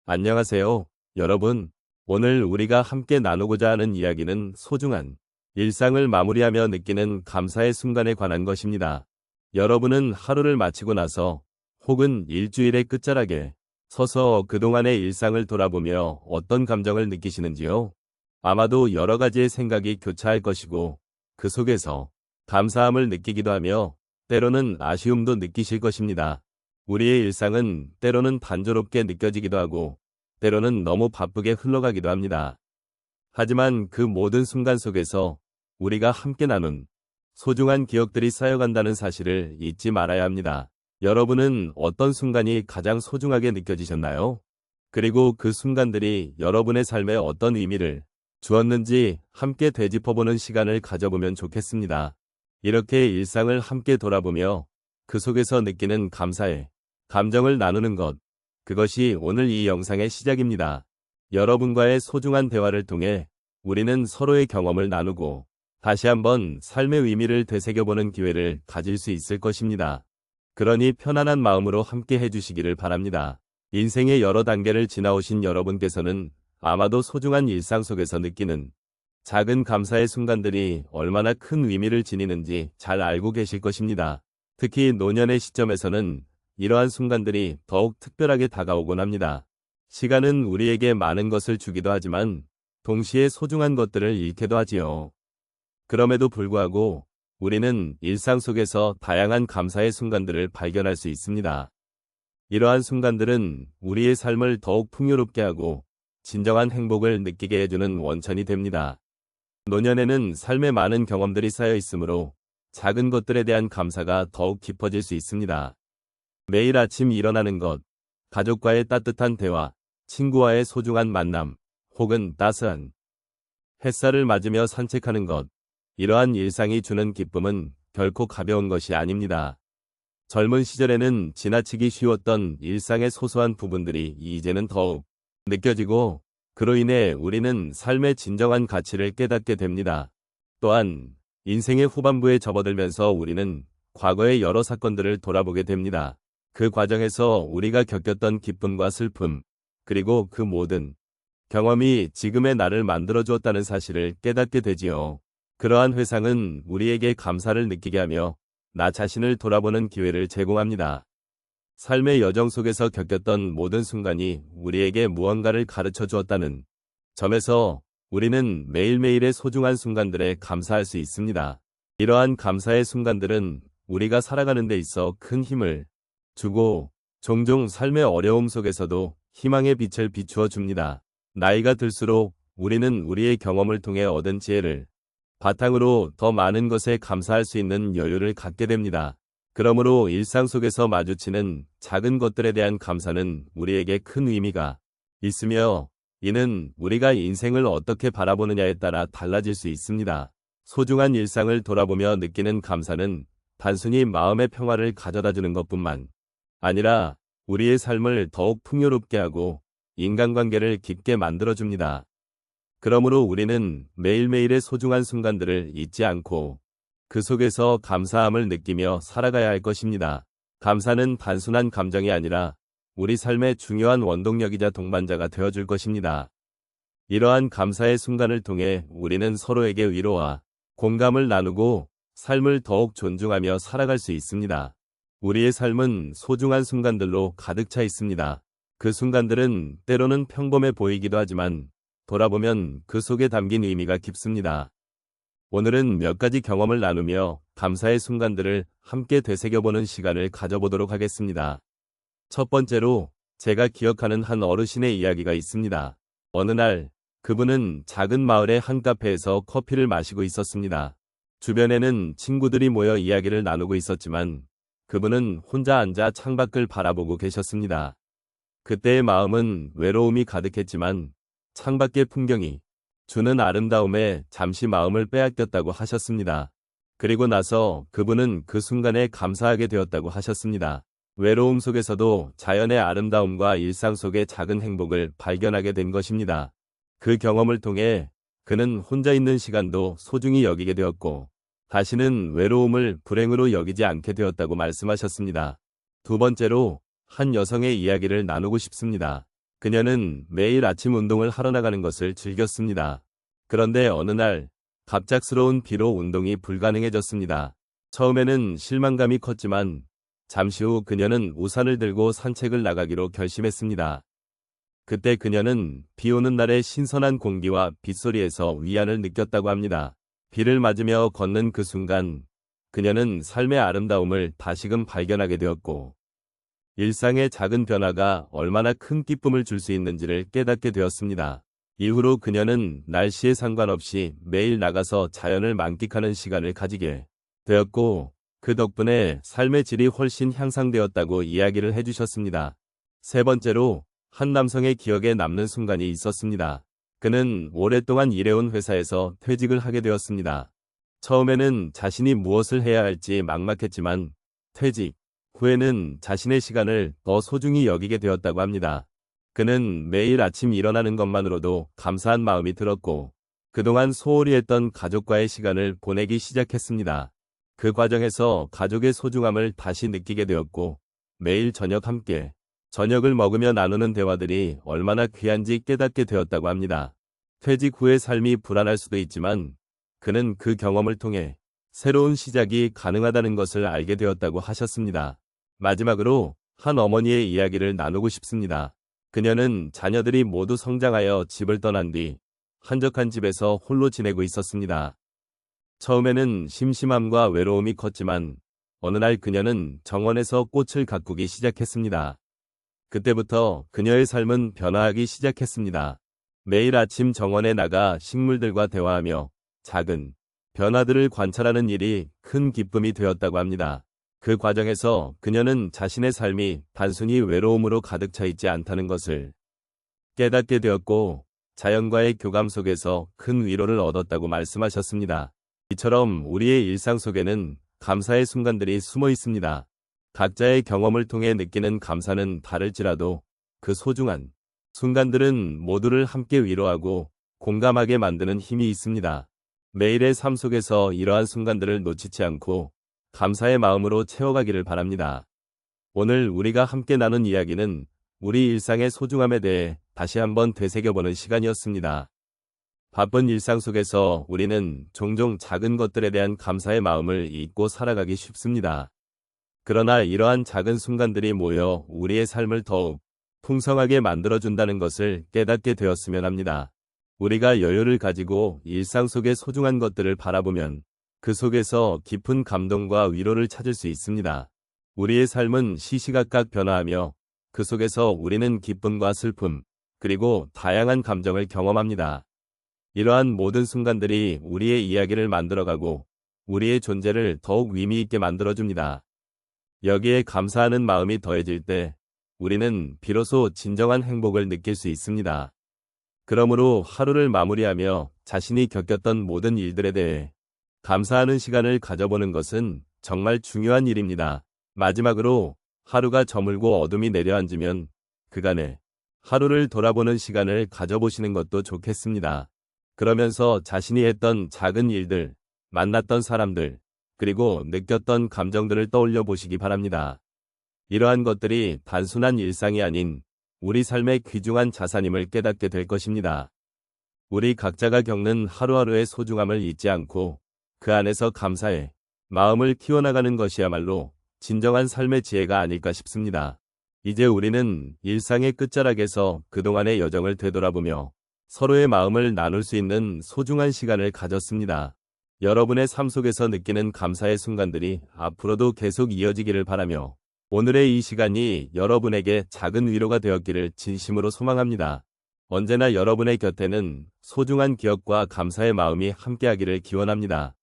안녕하세요, 여러분. 오늘 우리가 함께 나누고자 하는 이야기는 소중한 일상을 마무리하며 느끼는 감사의 순간에 관한 것입니다. 여러분은 하루를 마치고 나서 혹은 일주일의 끝자락에 서서 그동안의 일상을 돌아보며 어떤 감정을 느끼시는지요? 아마도 여러 가지의 생각이 교차할 것이고 그 속에서 감사함을 느끼기도 하며 때로는 아쉬움도 느끼실 것입니다. 우리의 일상은 때로는 단조롭게 느껴지기도 하고 때로는 너무 바쁘게 흘러가기도 합니다. 하지만 그 모든 순간 속에서 우리가 함께 나눈 소중한 기억들이 쌓여간다는 사실을 잊지 말아야 합니다. 여러분은 어떤 순간이 가장 소중하게 느껴지셨나요? 그리고 그 순간들이 여러분의 삶에 어떤 의미를 주었는지 함께 되짚어보는 시간을 가져보면 좋겠습니다. 이렇게 일상을 함께 돌아보며 그 속에서 느끼는 감사의 감정을 나누는 것, 그것이 오늘 이 영상의 시작입니다. 여러분과의 소중한 대화를 통해 우리는 서로의 경험을 나누고 다시 한번 삶의 의미를 되새겨보는 기회를 가질 수 있을 것입니다. 그러니 편안한 마음으로 함께 해주시기를 바랍니다. 인생의 여러 단계를 지나오신 여러분께서는 아마도 소중한 일상 속에서 느끼는 작은 감사의 순간들이 얼마나 큰 의미를 지니는지 잘 알고 계실 것입니다. 특히 노년의 시점에서는 이러한 순간들이 더욱 특별하게 다가오곤 합니다. 시간은 우리에게 많은 것을 주기도 하지만 동시에 소중한 것들을 잃게도 하지요. 그럼에도 불구하고 우리는 일상 속에서 다양한 감사의 순간들을 발견할 수 있습니다. 이러한 순간들은 우리의 삶을 더욱 풍요롭게 하고 진정한 행복을 느끼게 해주는 원천이 됩니다. 노년에는 삶에 많은 경험들이 쌓여 있으므로 작은 것들에 대한 감사가 더욱 깊어질 수 있습니다. 매일 아침 일어나는 것, 가족과의 따뜻한 대화, 친구와의 소중한 만남, 혹은 따스한 햇살을 맞으며 산책하는 것, 이러한 일상이 주는 기쁨은 결코 가벼운 것이 아닙니다. 젊은 시절에는 지나치기 쉬웠던 일상의 소소한 부분들이 이제는 더욱 느껴지고 그로 인해 우리는 삶의 진정한 가치를 깨닫게 됩니다. 또한 인생의 후반부에 접어들면서 우리는 과거의 여러 사건들을 돌아보게 됩니다. 그 과정에서 우리가 겪었던 기쁨과 슬픔, 그리고 그 모든 경험이 지금의 나를 만들어주었다는 사실을 깨닫게 되지요. 그러한 회상은 우리에게 감사를 느끼게 하며 나 자신을 돌아보는 기회를 제공합니다. 삶의 여정 속에서 겪었던 모든 순간이 우리에게 무언가를 가르쳐 주었다는 점에서 우리는 매일매일의 소중한 순간들에 감사할 수 있습니다. 이러한 감사의 순간들은 우리가 살아가는 데 있어 큰 힘을 주고 종종 삶의 어려움 속에서도 희망의 빛을 비추어 줍니다. 나이가 들수록 우리는 우리의 경험을 통해 얻은 지혜를 바탕으로 더 많은 것에 감사할 수 있는 여유를 갖게 됩니다. 그러므로 일상 속에서 마주치는 작은 것들에 대한 감사는 우리에게 큰 의미가 있으며 이는 우리가 인생을 어떻게 바라보느냐에 따라 달라질 수 있습니다. 소중한 일상을 돌아보며 느끼는 감사는 단순히 마음의 평화를 가져다주는 것뿐만 아니라 우리의 삶을 더욱 풍요롭게 하고 인간관계를 깊게 만들어줍니다. 그러므로 우리는 매일매일의 소중한 순간들을 잊지 않고 그 속에서 감사함을 느끼며 살아가야 할 것입니다. 감사는 단순한 감정이 아니라 우리 삶의 중요한 원동력이자 동반자가 되어줄 것입니다. 이러한 감사의 순간을 통해 우리는 서로에게 위로와 공감을 나누고 삶을 더욱 존중하며 살아갈 수 있습니다. 우리의 삶은 소중한 순간들로 가득 차 있습니다. 그 순간들은 때로는 평범해 보이기도 하지만 돌아보면 그 속에 담긴 의미가 깊습니다. 오늘은 몇 가지 경험을 나누며 감사의 순간들을 함께 되새겨보는 시간을 가져보도록 하겠습니다. 첫 번째로 제가 기억하는 한 어르신의 이야기가 있습니다. 어느 날 그분은 작은 마을의 한 카페에서 커피를 마시고 있었습니다. 주변에는 친구들이 모여 이야기를 나누고 있었지만 그분은 혼자 앉아 창밖을 바라보고 계셨습니다. 그때의 마음은 외로움이 가득했지만 창밖의 풍경이 주는 아름다움에 잠시 마음을 빼앗겼다고 하셨습니다. 그리고 나서 그분은 그 순간에 감사하게 되었다고 하셨습니다. 외로움 속에서도 자연의 아름다움과 일상 속의 작은 행복을 발견하게 된 것입니다. 그 경험을 통해 그는 혼자 있는 시간도 소중히 여기게 되었고 다시는 외로움을 불행으로 여기지 않게 되었다고 말씀하셨습니다. 두 번째로 한 여성의 이야기를 나누고 싶습니다. 그녀는 매일 아침 운동을 하러 나가는 것을 즐겼습니다. 그런데 어느 날 갑작스러운 비로 운동이 불가능해졌습니다. 처음에는 실망감이 컸지만 잠시 후 그녀는 우산을 들고 산책을 나가기로 결심했습니다. 그때 그녀는 비 오는 날의 신선한 공기와 빗소리에서 위안을 느꼈다고 합니다. 비를 맞으며 걷는 그 순간 그녀는 삶의 아름다움을 다시금 발견하게 되었고 일상의 작은 변화가 얼마나 큰 기쁨을 줄 수 있는지를 깨닫게 되었습니다. 이후로 그녀는 날씨에 상관없이 매일 나가서 자연을 만끽하는 시간을 가지게 되었고 그 덕분에 삶의 질이 훨씬 향상되었다고 이야기를 해주셨습니다. 세 번째로 한 남성의 기억에 남는 순간이 있었습니다. 그는 오랫동안 일해온 회사에서 퇴직을 하게 되었습니다. 처음에는 자신이 무엇을 해야 할지 막막했지만 퇴직 후에는 자신의 시간을 더 소중히 여기게 되었다고 합니다. 그는 매일 아침 일어나는 것만으로도 감사한 마음이 들었고 그동안 소홀히 했던 가족과의 시간을 보내기 시작했습니다. 그 과정에서 가족의 소중함을 다시 느끼게 되었고 매일 저녁 함께 저녁을 먹으며 나누는 대화들이 얼마나 귀한지 깨닫게 되었다고 합니다. 퇴직 후의 삶이 불안할 수도 있지만 그는 그 경험을 통해 새로운 시작이 가능하다는 것을 알게 되었다고 하셨습니다. 마지막으로 한 어머니의 이야기를 나누고 싶습니다. 그녀는 자녀들이 모두 성장하여 집을 떠난 뒤 한적한 집에서 홀로 지내고 있었습니다. 처음에는 심심함과 외로움이 컸지만 어느 날 그녀는 정원에서 꽃을 가꾸기 시작했습니다. 그때부터 그녀의 삶은 변화하기 시작했습니다. 매일 아침 정원에 나가 식물들과 대화하며 작은 변화들을 관찰하는 일이 큰 기쁨이 되었다고 합니다. 그 과정에서 그녀는 자신의 삶이 단순히 외로움으로 가득 차 있지 않다는 것을 깨닫게 되었고 자연과의 교감 속에서 큰 위로를 얻었다고 말씀하셨습니다. 이처럼 우리의 일상 속에는 감사의 순간들이 숨어 있습니다. 각자의 경험을 통해 느끼는 감사는 다를지라도 그 소중한 순간들은 모두를 함께 위로하고 공감하게 만드는 힘이 있습니다. 매일의 삶 속에서 이러한 순간들을 놓치지 않고 감사의 마음으로 채워가기를 바랍니다. 오늘 우리가 함께 나눈 이야기는 우리 일상의 소중함에 대해 다시 한번 되새겨보는 시간이었습니다. 바쁜 일상 속에서 우리는 종종 작은 것들에 대한 감사의 마음을 잊고 살아가기 쉽습니다. 그러나 이러한 작은 순간들이 모여 우리의 삶을 더욱 풍성하게 만들어준다는 것을 깨닫게 되었으면 합니다. 우리가 여유를 가지고 일상 속의 소중한 것들을 바라보면 그 속에서 깊은 감동과 위로를 찾을 수 있습니다. 우리의 삶은 시시각각 변화하며 그 속에서 우리는 기쁨과 슬픔, 그리고 다양한 감정을 경험합니다. 이러한 모든 순간들이 우리의 이야기를 만들어가고 우리의 존재를 더욱 의미 있게 만들어줍니다. 여기에 감사하는 마음이 더해질 때 우리는 비로소 진정한 행복을 느낄 수 있습니다. 그러므로 하루를 마무리하며 자신이 겪었던 모든 일들에 대해 감사하는 시간을 가져보는 것은 정말 중요한 일입니다. 마지막으로 하루가 저물고 어둠이 내려앉으면 그간의 하루를 돌아보는 시간을 가져보시는 것도 좋겠습니다. 그러면서 자신이 했던 작은 일들, 만났던 사람들, 그리고 느꼈던 감정들을 떠올려 보시기 바랍니다. 이러한 것들이 단순한 일상이 아닌 우리 삶의 귀중한 자산임을 깨닫게 될 것입니다. 우리 각자가 겪는 하루하루의 소중함을 잊지 않고 그 안에서 감사의 마음을 키워나가는 것이야말로 진정한 삶의 지혜가 아닐까 싶습니다. 이제 우리는 일상의 끝자락에서 그동안의 여정을 되돌아보며 서로의 마음을 나눌 수 있는 소중한 시간을 가졌습니다. 여러분의 삶 속에서 느끼는 감사의 순간들이 앞으로도 계속 이어지기를 바라며 오늘의 이 시간이 여러분에게 작은 위로가 되었기를 진심으로 소망합니다. 언제나 여러분의 곁에는 소중한 기억과 감사의 마음이 함께하기를 기원합니다.